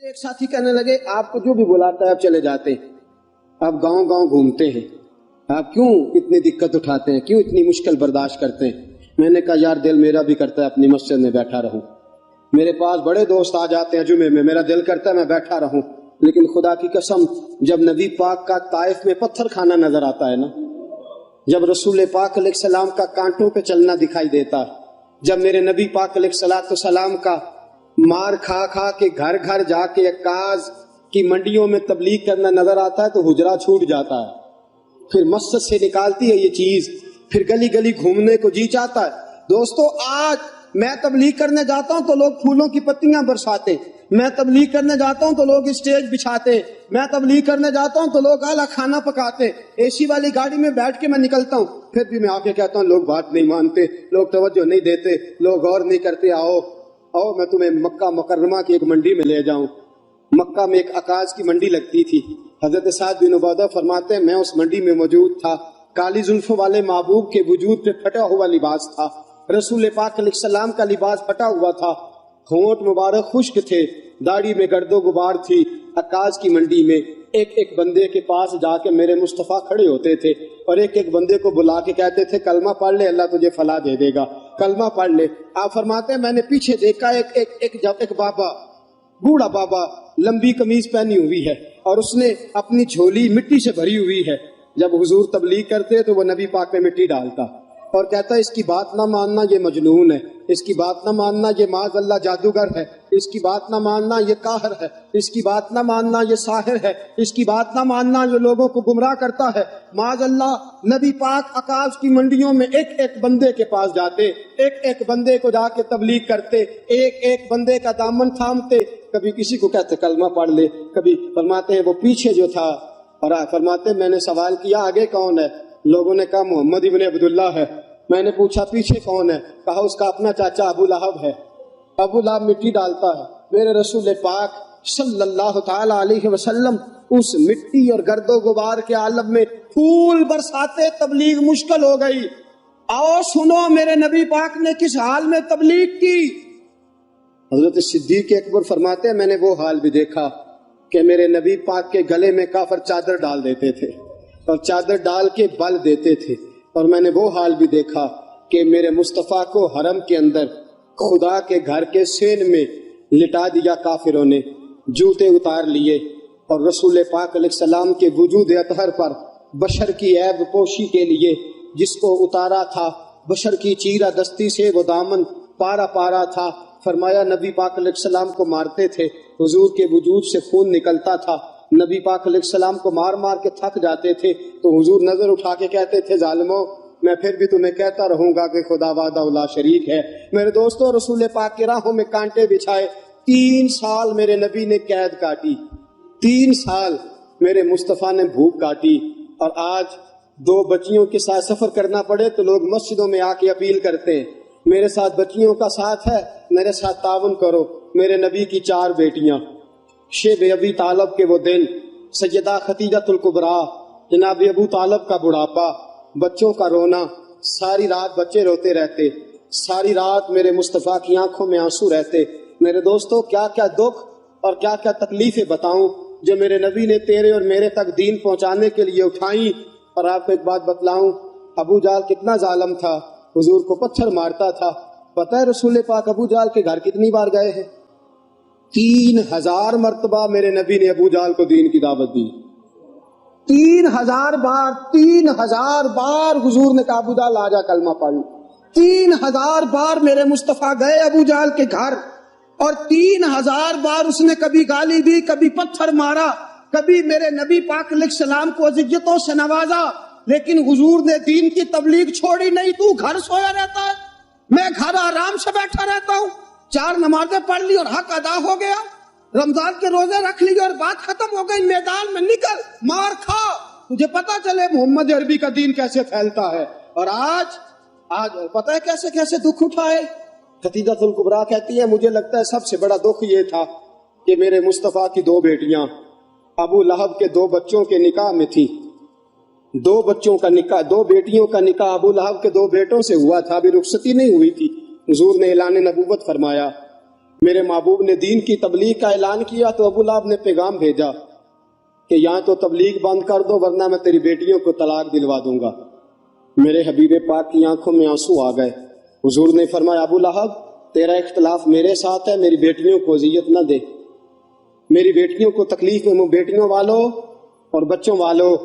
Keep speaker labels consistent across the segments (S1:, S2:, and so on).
S1: ایک ساتھی کہنے لگے آپ کو جو بھی بلاتا ہے آپ چلے جاتے ہیں، آپ گاؤں گاؤں گھومتے ہیں، آپ کیوں اتنی دقت اٹھاتے ہیں، کیوں اتنی مشکل برداشت کرتے ہیں؟ میں نے کہا یار دل میرا بھی کرتا ہے اپنی مسجد میں بیٹھا رہوں، میرے پاس بڑے دوست آ جاتے ہیں جمعے میں، میرا دل کرتا ہے میں بیٹھا رہوں، لیکن خدا کی قسم جب نبی پاک کا طائف میں پتھر کھانا نظر آتا ہے نا، جب رسول پاک علیہ السلام کا کانٹوں پہ چلنا دکھائی دیتا ہے، جب میرے نبی پاک علیہ السلام کا مار کھا کھا کے گھر گھر جا کے عکاظ کی منڈیوں میں تبلیغ کرنا نظر آتا ہے تو حجرہ چھوٹ جاتا ہے، پھر مسجد سے نکالتی ہے یہ چیز، پھر گلی گلی گھومنے کو جی چاہتا ہے۔ دوستو آج میں تبلیغ کرنے جاتا ہوں تو لوگ پھولوں کی پتیاں برساتے، میں تبلیغ کرنے جاتا ہوں تو لوگ اسٹیج بچھاتے، میں تبلیغ کرنے جاتا ہوں تو لوگ اعلیٰ کھانا پکاتے، اے سی والی گاڑی میں بیٹھ کے میں نکلتا ہوں، پھر بھی میں آ کے کہتا ہوں لوگ بات نہیں مانتے، لوگ توجہ نہیں دیتے، لوگ غور نہیں کرتے، آؤ میں تمہیں مکہ مکرمہ کی ایک منڈی میں لے جاؤں۔ مکہ میں ایک عکاظ کی منڈی لگتی تھی، حضرت سعد بن عبادہ فرماتے ہیں میں اس منڈی میں موجود تھا، کالی زلفوں والے محبوب کے وجود پہ پھٹا ہوا لباس تھا، رسول پاک علیہ السلام کا لباس پھٹا ہوا تھا، ہونٹ مبارک خشک تھے، داڑھی میں گرد و غبار تھی۔ عکاظ کی منڈی میں ایک ایک بندے کے پاس جا کے میرے مصطفیٰ کھڑے ہوتے تھے اور ایک ایک بندے کو بلا کے کہتے تھے کلمہ پڑھ لے اللہ تجھے فلاح دے دے گا، کلمہ پڑھ لے۔ آپ فرماتے ہیں میں نے پیچھے دیکھا ایک بابا، بوڑھا بابا، لمبی قمیض پہنی ہوئی ہے اور اس نے اپنی جھولی مٹی سے بھری ہوئی ہے، جب حضور تبلیغ کرتے تو وہ نبی پاک میں مٹی ڈالتا اور کہتا ہے اس کی بات نہ ماننا یہ مجنون ہے، اس کی بات نہ ماننا یہ معاذ اللہ جادوگر ہے، اس کی بات نہ ماننا یہ قاہر ہے، اس کی بات نہ ماننا یہ ساحر ہے، اس کی بات نہ ماننا یہ لوگوں کو گمراہ کرتا ہے۔ معاذ اللہ نبی پاک عکاظ کی منڈیوں میں ایک ایک بندے کے پاس جاتے، ایک ایک بندے کو جا کے تبلیغ کرتے، ایک ایک بندے کا دامن تھامتے، کبھی کسی کو کہتے کلمہ پڑھ لے، کبھی فرماتے ہیں وہ پیچھے جو تھا، اور فرماتے میں نے سوال کیا آگے کون ہے؟ لوگوں نے کہا محمد ابن عبداللہ ہے۔ میں نے پوچھا پیچھے کون ہے؟ کہا اس کا اپنا چاچا ابو لہب ہے۔ ابو لہب مٹی ڈالتا ہے، میرے رسول پاک صلی اللہ تعالی علیہ وسلم اس مٹی اور گرد و غبار کے عالم میں پھول برساتے، تبلیغ مشکل ہو گئی۔ آؤ سنو میرے نبی پاک نے کس حال میں تبلیغ کی۔ حضرت صدیق اکبر فرماتے ہیں میں نے وہ حال بھی دیکھا کہ میرے نبی پاک کے گلے میں کافر چادر ڈال دیتے تھے اور چادر ڈال کے بل دیتے تھے، اور میں نے وہ حال بھی دیکھا کہ میرے مصطفیٰ کو حرم کے اندر خدا کے گھر کے سین میں لٹا دیا کافروں نے، جوتے اتار لیے، اور رسول پاک علیہ السلام کے وجود اطہر پر بشر کی عیب پوشی کے لیے جس کو اتارا تھا، بشر کی چیرہ دستی سے وہ دامن پارا پارا تھا، فرمایا نبی پاک علیہ السلام کو مارتے تھے، حضور کے وجود سے خون نکلتا تھا، نبی پاک علیہ السلام کو مار مار کے تھک جاتے تھے تو حضور نظر اٹھا کے کہتے تھے ظالموں میں پھر بھی تمہیں کہتا رہوں گا کہ خدا وحدہ لا شریک ہے۔ میرے دوستوں رسول پاک کے راہوں میں کانٹے بچھائے، 3 سال میرے نبی نے قید کاٹی، 3 سال میرے مصطفیٰ نے بھوک کاٹی، اور آج 2 بچیوں کے ساتھ سفر کرنا پڑے تو لوگ مسجدوں میں آ کے اپیل کرتے ہیں میرے ساتھ بچیوں کا ساتھ ہے، میرے ساتھ تعاون کرو۔ میرے نبی کی 4 بیٹیاں، شیب ابی طالب کے وہ دن، سیدہ خدیجۃ الکبریٰ، جناب ابو طالب کا بڑھاپا، بچوں کا رونا، ساری رات بچے روتے رہتے، ساری رات میرے مصطفیٰ کی آنکھوں میں آنسو رہتے۔ میرے دوستو کیا کیا دکھ اور کیا کیا تکلیفیں بتاؤں جو میرے نبی نے تیرے اور میرے تک دین پہنچانے کے لیے اٹھائیں۔ اور آپ کو ایک بات بتلاؤں، ابو جہل کتنا ظالم تھا، حضور کو پتھر مارتا تھا۔ پتہ ہے رسول پاک ابو جہل کے گھر کتنی بار گئے ہیں؟ 3000 مرتبہ میرے نبی نے ابو جہل کو دین کی دعوت دی، 3000 بار، 3000 بار حضور نے کہا ابو جہل آ جا کلمہ پڑھ، 3000 بار میرے مصطفیٰ گئے ابو جہل کے گھر، اور 3000 بار اس نے کبھی گالی دی، کبھی پتھر مارا، کبھی میرے نبی پاک علیہ السلام کو اذیتوں سے نوازا، لیکن حضور نے دین کی تبلیغ چھوڑی نہیں۔ تو گھر سویا رہتا ہے، میں گھر آرام سے بیٹھا رہتا ہوں، 4 نمازیں پڑھ لی اور حق ادا ہو گیا، رمضان کے روزے رکھ لیے اور بات ختم ہو گئی، میدان میں نکل مار کھا، تجھے پتا چلے محمد عربی کا دین کیسے پھیلتا ہے۔ اور آج پتہ ہے کیسے کیسے دکھ اٹھائے۔ خدیجۃ الکبریٰ کہتی ہے مجھے لگتا ہے سب سے بڑا دکھ یہ تھا کہ میرے مصطفیٰ کی 2 بیٹیاں ابو لہب کے 2 بچوں کے نکاح میں تھی، 2 بچوں کا نکاح، 2 بیٹیوں کا نکاح ابو لہب کے 2 بیٹوں سے ہوا تھا، ابھی رخصتی نہیں ہوئی تھی۔ حضور نے اعلان نبوت فرمایا میرے محبوب نے دین کی تبلیغ کا اعلان کیا تو ابو لہب نے پیغام بھیجا کہ یہاں تو تبلیغ بند کر دو ورنہ میں تیری بیٹیوں کو طلاق دلوا دوں گا۔ میرے حبیب پاک کی آنکھوں میں آنسو آ گئے۔ حضور نے فرمایا ابو لہب تیرا اختلاف میرے ساتھ ہے، میری بیٹیوں کو اذیت نہ دے، میری بیٹیوں کو تکلیف میں، بیٹیوں والوں اور بچوں والوں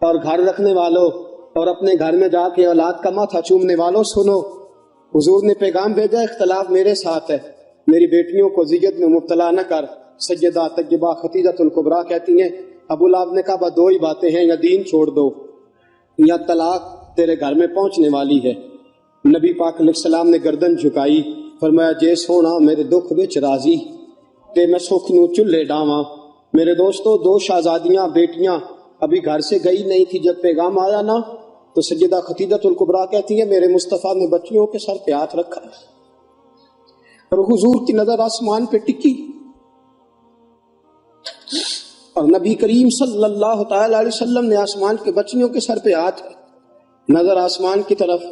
S1: اور گھر رکھنے والوں اور اپنے گھر میں جا کے اولاد کا ماتھا چومنے والوں سنو، حضور نے پیغام بھیجا اختلاف میرے ساتھ ہے، میری بیٹیوں کو اذیت میں مبتلا نہ کر۔ سیدہ طیبہ خدیجہ الکبریٰ کہتی ہیں ابو لہب نے کہا بس دو ہی باتیں ہیں، یا دین چھوڑ دو یا طلاق تیرے گھر میں پہنچنے والی ہے۔ نبی پاک علیہ السلام نے گردن جھکائی، فرمایا جے سونا میرے دکھ وچ راضی تے میں سکھ نو چلے ڈاواں۔ میرے دوستو دو شہزادیاں بیٹیاں ابھی گھر سے گئی نہیں تھی، جب پیغام آیا نا تو سیدہ خدیجہ الکبریٰ کہتی ہیں میرے مصطفیٰ نے بچیوں کے سر پہ ہاتھ رکھا اور حضور کی نظر آسمان پہ ٹکی اور نبی کریم صلی اللہ تعالی علیہ وسلم نے آسمان کے بچیوں کے سر پہ ہاتھ، نظر آسمان کی طرف،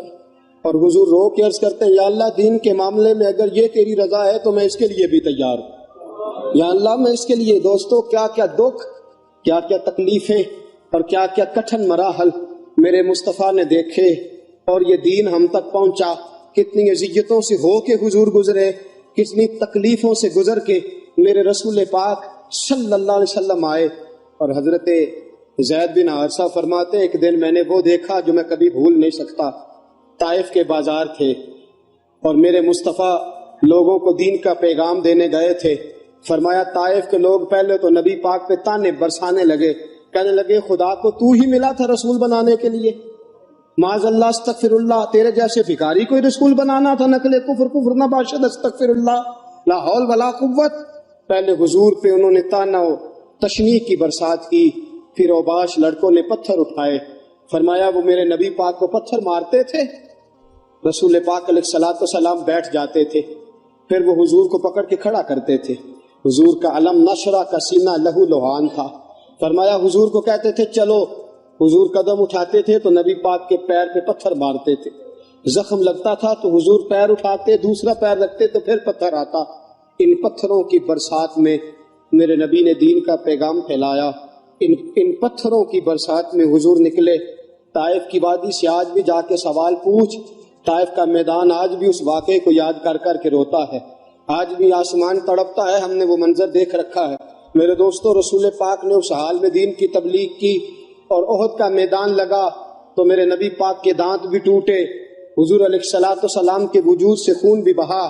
S1: اور حضور رو کے عرض کرتے ہیں یا اللہ دین کے معاملے میں اگر یہ تیری رضا ہے تو میں اس کے لیے بھی تیار ہوں، یا اللہ میں اس کے لیے۔ دوستو کیا کیا دکھ، کیا کیا تکلیفیں اور کیا کیا کٹھن مراحل میرے مصطفیٰ نے دیکھے اور یہ دین ہم تک پہنچا، کتنی اذیتوں سے ہو کے حضور گزرے، کتنی تکلیفوں سے گزر کے میرے رسول پاک صلی اللہ علیہ وسلم آئے۔ اور حضرت زید بن حارثہ فرماتے ہیں ایک دن میں نے وہ دیکھا جو میں کبھی بھول نہیں سکتا، طائف کے بازار تھے اور میرے مصطفیٰ لوگوں کو دین کا پیغام دینے گئے تھے۔ فرمایا طائف کے لوگ پہلے تو نبی پاک پہ تانے برسانے لگے، کہنے لگے خدا کو تو ہی ملا تھا رسول بنانے کے لیے، معاذ اللہ استغفر اللہ، تیرے جیسے بھکاری کوئی رسول بنانا تھا، نقل کفر کفر نہ باشد استغفر اللہ لا حول ولا قوت۔ پہلے حضور پہ انہوں نے تانا و تشنیع کی برسات کی، پھر اوباش لڑکوں نے پتھر اٹھائے۔ فرمایا وہ میرے نبی پاک کو پتھر مارتے تھے، رسول پاک علیہ الصلوۃ والسلام بیٹھ جاتے تھے، پھر وہ حضور کو پکڑ کے کھڑا کرتے تھے۔ حضور کا علم نشرہ کا سینہ لہو لہان تھا۔ فرمایا حضور کو کہتے تھے چلو، حضور قدم اٹھاتے تھے تو نبی پاک کے پیر پہ پتھر مارتے تھے، زخم لگتا تھا تو حضور پیر اٹھاتے، دوسرا پیر رکھتے تو پھر پتھر آتا۔ ان پتھروں کی برسات میں میرے نبی نے دین کا پیغام پھیلایا، ان پتھروں کی برسات میں حضور نکلے۔ طائف کی وادی سے آج بھی جا کے سوال پوچھ، طائف کا میدان آج بھی اس واقعے کو یاد کر کر کے روتا ہے، آج بھی آسمان تڑپتا ہے، ہم نے وہ منظر دیکھ رکھا ہے۔ میرے دوستو رسول پاک نے اس حال میں دین کی تبلیغ کی اور احد کا میدان لگا تو میرے نبی پاک کے دانت بھی ٹوٹے، حضور علیہ الصلوۃ والسلام کے وجود سے خون بھی بہا،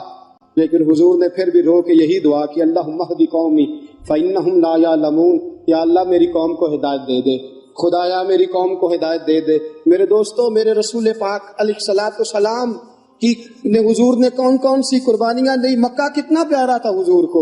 S1: لیکن حضور نے پھر بھی رو کے یہی دعا کی اللہم اہد قومی فإنہم لا یعلمون، یا اللہ میری قوم کو ہدایت دے دے، خدایا میری قوم کو ہدایت دے دے۔ میرے دوستو میرے رسول پاک علیہ الصلوۃ والسلام کی حضور نے کون کون سی قربانیاں دی۔ مکہ کتنا پیارا تھا حضور کو،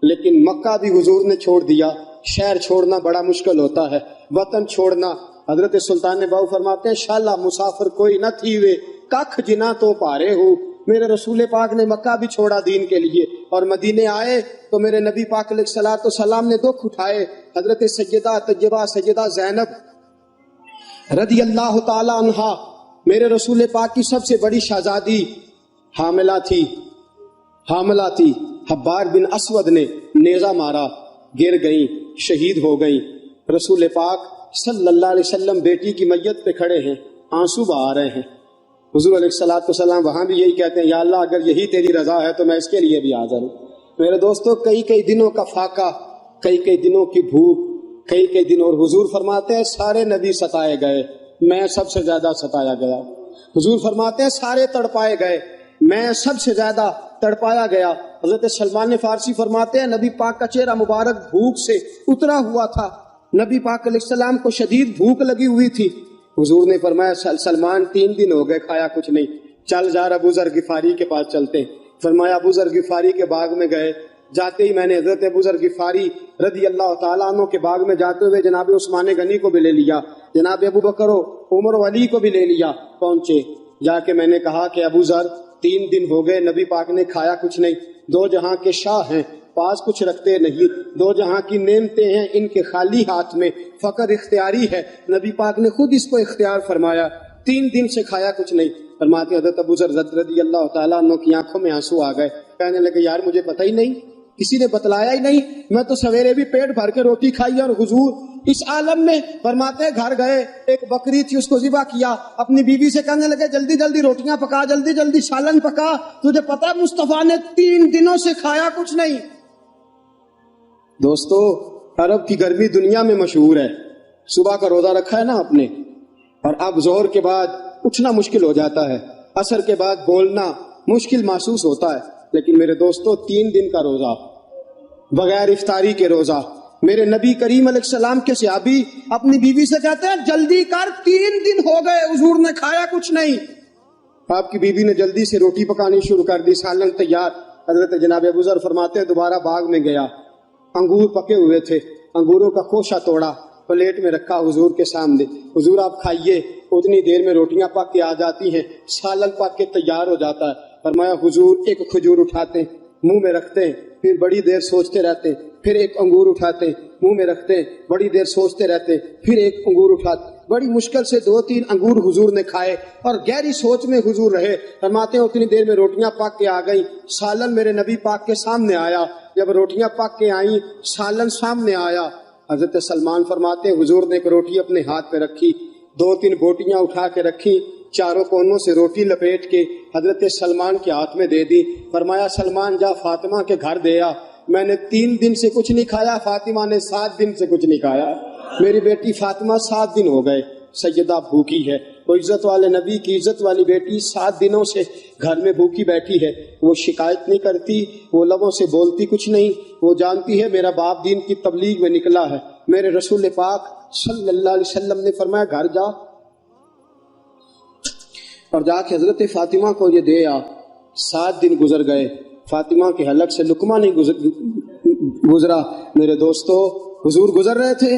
S1: لیکن مکہ بھی حضور نے چھوڑ دیا۔ شہر چھوڑنا بڑا مشکل ہوتا ہے، وطن چھوڑنا۔ حضرت سلطان باؤ فرماتے ہیں شالا مسافر کوئی نہ تھی وے ککھ جنا تو پارے ہو۔ میرے رسول پاک نے مکہ بھی چھوڑا دین کے لیے اور مدینے آئے تو میرے نبی پاک علیہ الصلوۃ والسلام نے دکھ اٹھائے۔ حضرت سیدہ طیبہ سیدہ زینب رضی اللہ تعالی عنہا میرے رسول پاک کی سب سے بڑی شہزادی حاملہ تھی، حبار بن اسود نے نیزہ مارا، گر گئیں، شہید ہو گئیں۔ رسول پاک صلی اللہ علیہ وسلم بیٹی کی میت پہ کھڑے ہیں، آنسو بہا رہے ہیں۔ حضور علیہ الصلوۃ والسلام وہاں بھی یہی کہتے ہیں یا اللہ اگر یہی تیری رضا ہے تو میں اس کے لیے بھی حاضر ہوں۔ میرے دوستو کئی دنوں کا فاقہ، کئی دنوں کی بھوک، کئی دن، اور حضور فرماتے ہیں سارے نبی ستائے گئے، میں سب سے زیادہ ستایا گیا۔ حضور فرماتے ہیں سارے تڑپائے گئے، میں سب سے زیادہ تڑپایا گیا۔ حضرت سلمان فارسی فرماتے ہیں نبی پاک کا چہرہ مبارک بھوک سے اترا ہوا تھا، نبی پاک علیہ السلام کو شدید بھوک لگی ہوئی تھی۔ حضور نے فرمایا سلمان 3 دن ہو گئے کھایا کچھ نہیں، چل جا ابو ذر غفاری کے پاس چلتے۔ فرمایا ابو ذر غفاری کے باغ میں گئے، جاتے ہی میں نے حضرت ابو ذر غفاری رضی اللہ تعالیٰ عنہ کے باغ میں جاتے ہوئے جناب عثمان غنی کو بھی لے لیا، جناب ابو بکر و عمر و علی کو بھی لے لیا۔ پہنچے، جا کے میں نے کہا کہ ابو ذر 3 دن ہو گئے نبی پاک نے کھایا کچھ نہیں، 2 جہاں کے شاہ ہیں، پاس کچھ رکھتے نہیں، 2 جہاں کی نعمتیں ہیں ان کے خالی ہاتھ میں، فقر اختیاری ہے، نبی پاک نے خود اس کو اختیار فرمایا، 3 دن سے کھایا کچھ نہیں۔ فرماتے حضرت ابو ذر رضی اللہ تعالیٰ عنہ کی آنکھوں میں آنسو آ گئے، کہنے لگے یار مجھے پتہ ہی نہیں، کسی نے بتلایا ہی نہیں، میں تو سویرے بھی پیٹ بھر کے روٹی کھائی اور حضور اس عالم میں۔ فرماتے ہیں گھر گئے، ایک بکری تھی اس کو ذبح کیا، اپنی بیوی سے کہنے لگے جلدی جلدی روٹیاں پکا، جلدی جلدی سالن پکا، تجھے پتہ ہے مصطفیٰ نے 3 دنوں سے کھایا کچھ نہیں۔ دوستو عرب کی گرمی دنیا میں مشہور ہے، صبح کا روزہ رکھا ہے نا آپ نے، اور اب ظہر کے بعد اٹھنا مشکل ہو جاتا ہے، عصر کے بعد بولنا مشکل محسوس ہوتا ہے، لیکن میرے دوستو 3 دن کا روزہ بغیر افطاری کے روزہ، میرے نبی کریم علیہ السلام کے صحابی اپنی بیوی سے کہتے ہیں جلدی کر 3 دن ہو گئے حضور نے کھایا کچھ نہیں۔ آپ کی بیوی نے جلدی سے روٹی پکانی شروع کر دی، سالن تیار۔ حضرت جناب ابو ذر فرماتے ہیں دوبارہ باغ میں گیا، انگور پکے ہوئے تھے، انگوروں کا خوشہ توڑا، پلیٹ میں رکھا حضور کے سامنے، حضور آپ کھائیے۔ اتنی دیر میں روٹیاں پک کے آ جاتی ہیں، سالن پک کے تیار ہو جاتا ہے۔ فرمایا حضور ایک کھجور اٹھاتے ہیں، منہ میں رکھتے ہیں، پھر بڑی دیر سوچتے رہتے ہیں، پھر ایک انگور اٹھاتے ہیں، منہ میں رکھتے ہیں، بڑی دیر سوچتے رہتے ہیں، پھر ایک انگور اٹھاتے ہیں۔ بڑی مشکل سے 2-3 انگور حضور نے کھائے اور گہری سوچ میں حضور رہے۔ فرماتے ہیں اتنی دیر میں روٹیاں پک کے آ گئیں، سالن میرے نبی پاک کے سامنے آیا۔ جب روٹیاں پک کے آئیں، سالن سامنے آیا، حضرت سلمان فرماتے ہیں حضور نے ایک روٹی اپنے ہاتھ پہ رکھی، 2-3 بوٹیاں اٹھا کے رکھی، چاروں کونوں سے روٹی لپیٹ کے حضرت سلمان کے ہاتھ میں دے دی۔ فرمایا سلمان جا فاطمہ کے گھر دے آ، میں نے 3 دن سے کچھ نہیں کھایا، فاطمہ نے 7 دن سے کچھ نہیں کھایا، میری بیٹی فاطمہ 7 دن ہو گئے سیدہ بھوکی ہے۔ وہ عزت والے نبی کی عزت والی بیٹی 7 دنوں سے گھر میں بھوکی بیٹھی ہے، وہ شکایت نہیں کرتی، وہ لبوں سے بولتی کچھ نہیں، وہ جانتی ہے میرا باپ دین کی تبلیغ میں نکلا ہے۔ میرے رسول پاک صلی اللہ علیہ وسلم نے فرمایا گھر جا اور جا کے حضرت فاطمہ کو یہ دے آ۔ 7 دن گزر گئے، فاطمہ کے حلق سے لقمہ نہیں گزرا۔ میرے دوستو حضور گزر رہے تھے،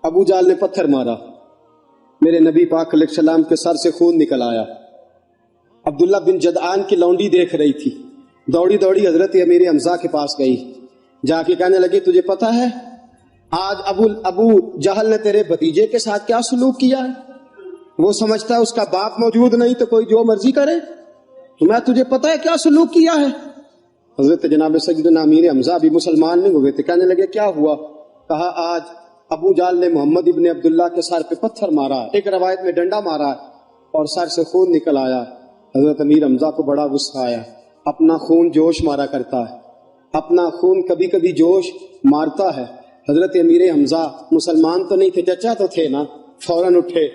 S1: ابو جال نے پتھر مارا، میرے نبی پاک علیہ السلام کے سر سے خون نکل آیا۔ عبداللہ بن جدعان کی لونڈی دیکھ رہی تھی، دوڑی دوڑی حضرت امیر حمزہ کے پاس گئی، جا کے کہنے لگی تجھے پتا ہے آج ابو جہل نے تیرے بھتیجے کے ساتھ کیا سلوک کیا ہے؟ وہ سمجھتا ہے اس کا باپ موجود نہیں تو کوئی جو مرضی کرے، میں تجھے پتا ہے کیا سلوک کیا ہے؟ حضرت جناب سیدنا امیر حمزہ بھی مسلمان نہیں ہوئے تھے، کہنے لگے کیا ہوا؟ کہا آج ابو جال نے محمد ابن عبداللہ کے سر پہ پتھر مارا، ایک روایت میں ڈنڈا مارا اور سر سے خون نکل آیا۔ حضرت امیر حمزہ کو بڑا غصہ آیا، اپنا خون جوش مارا کرتا ہے، اپنا خون کبھی کبھی جوش مارتا ہے۔ حضرت امیر حمزہ مسلمان تو نہیں تھے، چچا تو تھے نا، فوراً اٹھے،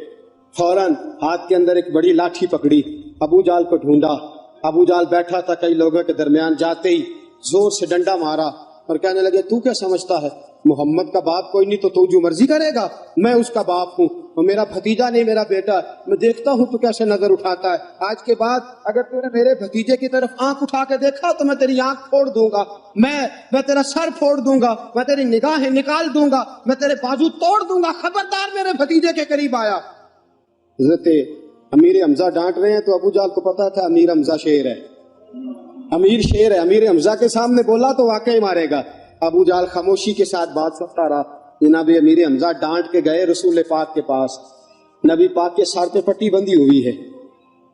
S1: فوراً ہاتھ کے اندر ایک بڑی لاٹھی پکڑی، ابو جال کو ڈھونڈا، ابو جال بیٹھا تھا، کئی لوگوں کے درمیان جاتے ہی زور سے ڈنڈا مارا اور کہنے لگے تو کیا سمجھتا ہے محمد کا باپ کوئی نہیں تو جو مرضی کرے گا، میں اس کا باپ ہوں، وہ میرا بھتیجا نہیں میرا بیٹا، میں دیکھتا ہوں تو کیسے نظر اٹھاتا ہے، آج کے بعد اگر تو نے میرے بھتیجے کی طرف آنکھ اٹھا کے دیکھا تو میں تیری آنکھ پھوڑ دوں گا، میں تیرا سر پھوڑ دوں گا، میں تیری نگاہیں نکال دوں گا، میں تیرے بازو توڑ دوں گا، خبردار میرے بھتیجے کے قریب آیا۔ حضرت امیر حمزہ ڈانٹ رہے ہیں تو ابو جال کو پتا تھا امیر حمزہ شیر ہے، امیر شیر ہے، امیر حمزہ کے سامنے بولا تو واقعی مارے گا۔ ابو جال خاموشی کے ساتھ بات سنتا رہا۔ جناب امیر حمزہ ڈانٹ کے گئے رسول پاک کے پاس، نبی پاک کے سر پہ پٹی بندھی ہوئی ہے،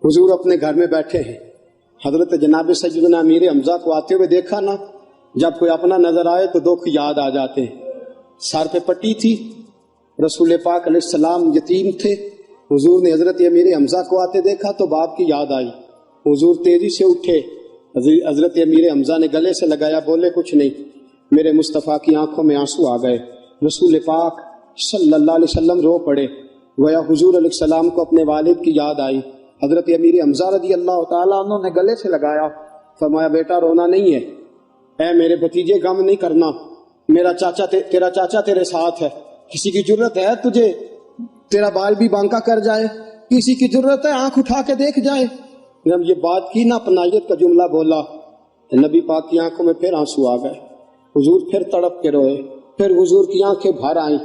S1: حضور اپنے گھر میں بیٹھے ہیں۔ حضرت جناب سیدنا امیر حمزہ کو آتے ہوئے دیکھا نا، جب کوئی اپنا نظر آئے تو دکھ یاد آ جاتے ہیں۔ سر پہ پٹی تھی، رسول پاک علیہ السلام یتیم تھے، حضور نے حضرت امیر حمزہ کو آتے دیکھا تو باپ کی یاد آئی، حضور تیزی سے اٹھے، حضرت امیر حمزہ نے گلے سے لگایا، بولے کچھ نہیں، میرے مصطفیٰ کی آنکھوں میں آنسو آ گئے، رسول پاک صلی اللہ علیہ وسلم رو پڑے، گویا حضور علیہ السلام کو اپنے والد کی یاد آئی۔ حضرت امیر حمزہ رضی اللہ تعالیٰ عنہ نے گلے سے لگایا، فرمایا بیٹا رونا نہیں ہے، اے میرے بھتیجے غم نہیں کرنا، تیرا چاچا تیرے ساتھ ہے، کسی کی جرت ہے تجھے تیرا بال بھی بانکا کر جائے، کسی کی ضرورت ہے آنکھ اٹھا کے دیکھ جائے۔ جب یہ بات کی نا اپنائیت کا جملہ بولا، نبی پاک کی آنکھوں میں پھر آنسو آ گئے، حضور پھر تڑپ کے روئے، پھر حضور کی آنکھیں بھر آئیں۔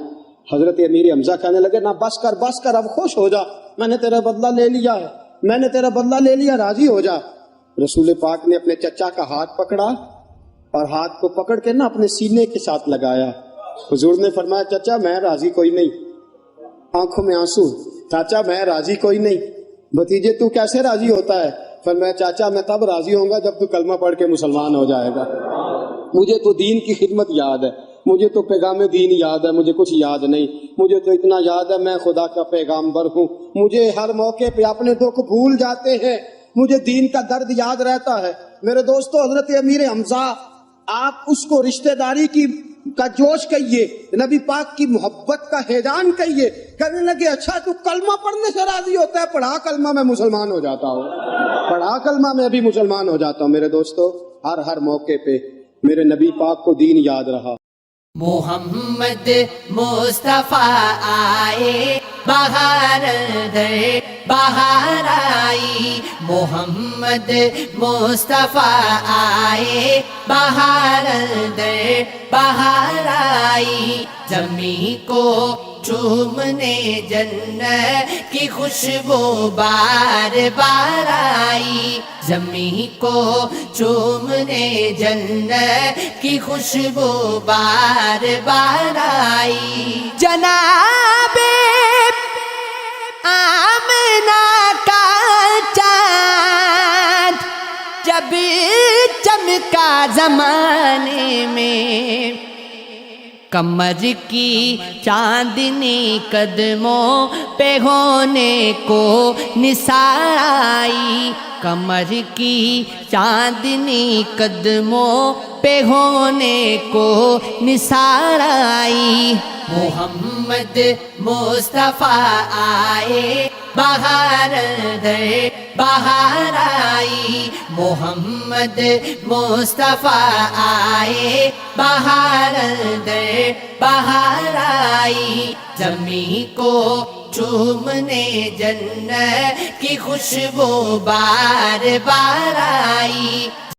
S1: حضرت امیر حمزہ کہنے لگے نا بس کر اب خوش ہو جا، میں نے تیرا بدلہ لے لیا ہے، میں نے تیرا بدلہ لے لیا، راضی ہو جا۔ رسول پاک نے اپنے چچا کا ہاتھ پکڑا اور ہاتھ کو پکڑ کے نا اپنے سینے کے ساتھ لگایا۔ حضور نے فرمایا چچا میں راضی کوئی نہیں، آنکھوں میں آنسو، چاچا میں راضی کوئی نہیں، بھتیجے تو کیسے راضی ہوتا ہے؟ فرمایا چاچا میں تب راضی ہوں گا جب تو کلمہ پڑھ کے مسلمان ہو جائے گا. مجھے تو دین کی خدمت یاد ہے, مجھے تو پیغام دین یاد ہے, مجھے کچھ یاد نہیں. مجھے تو اتنا یاد ہے میں خدا کا پیغامبر ہوں. مجھے ہر موقع پہ اپنے دکھ بھول جاتے ہیں, مجھے دین کا درد یاد رہتا ہے. میرے دوستو, حضرت امیر حمزہ آپ اس کو رشتہ داری کا جوش کہیے, نبی پاک کی محبت کا ہیجان کہیے. کہنے لگے اچھا تو کلمہ پڑھنے سے راضی ہوتا ہے, پڑھا کلمہ میں مسلمان ہو جاتا ہوں, پڑھا کلمہ میں بھی مسلمان ہو جاتا ہوں. میرے دوستو, ہر موقع پہ میرے نبی پاک کو دین یاد رہا.
S2: محمد مصطفیٰ آئے بہار در بہار آئی. محمد مصطفیٰ آئے بہار در بہار آئی. زمین کو چومنے جنت کی خوشبو بار بار آئی. زمین کو چومنے جنت کی خوشبو بار بار آئی. جناب آمنہ کا چاند جب چمکا زمانے میں, قمر کی چاندنی قدموں پہ ہونے کو نثار آئی. قمر کی چاندنی قدموں پہ ہونے کو نثار آئی. محمد مصطفیٰ آئے بہار در بہار آئی. محمد مصطفیٰ آئے بہار در بہار آئی. زمین کو چومنے جنت کی خوشبو بار بار آئی.